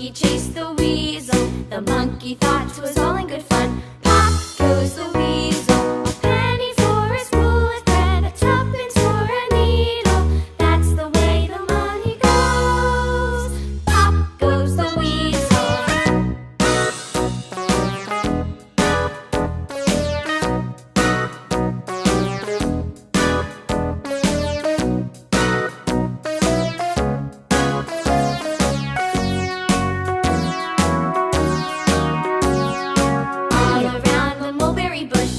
monkey chased the weasel. The monkey thought 'twas all in good fun. Pop goes the weasel. A penny for his wool and thread, a tuppence for a needle. That's the way the money goes. Pop goes the weasel.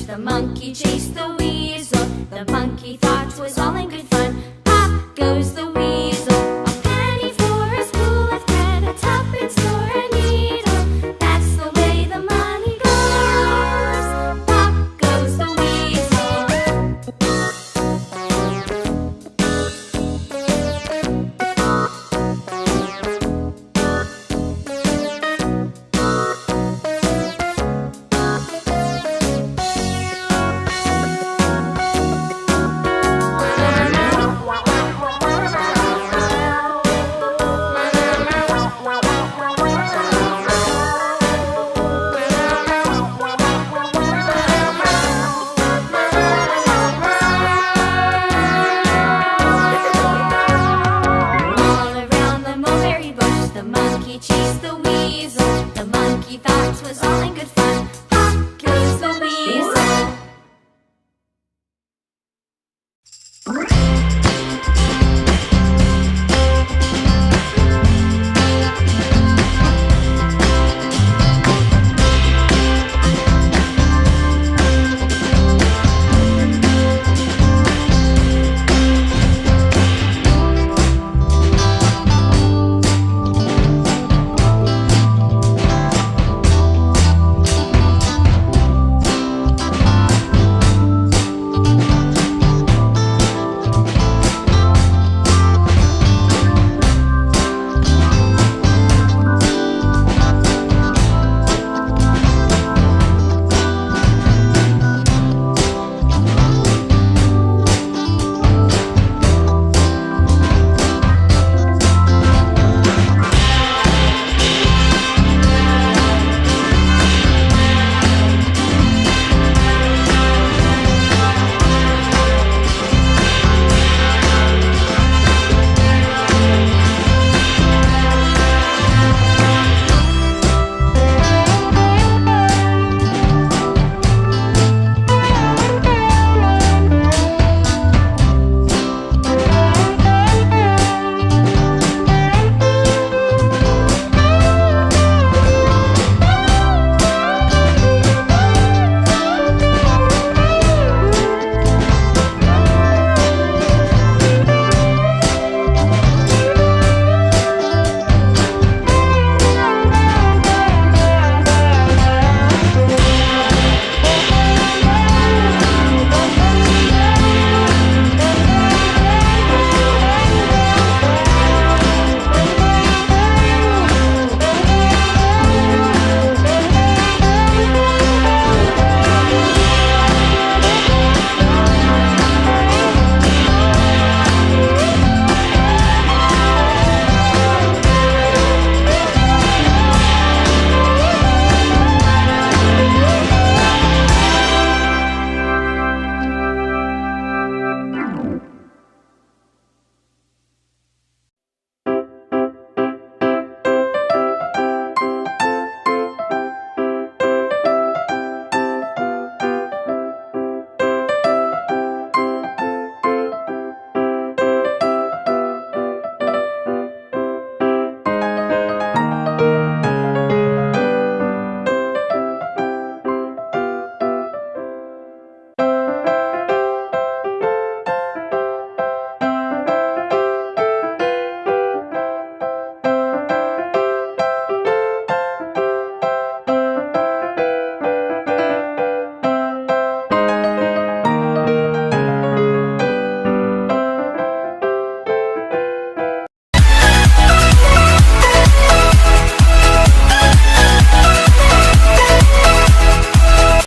The monkey chased the weasel. The monkey thought 'twas all in good fun. Pop goes the weasel. A penny for his wool and thread, a tuppence for a needle. That's the way the money goes. Pop goes the weasel. The monkey chased the weasel. The monkey thought 'twas all in good fun. Pop goes the weasel.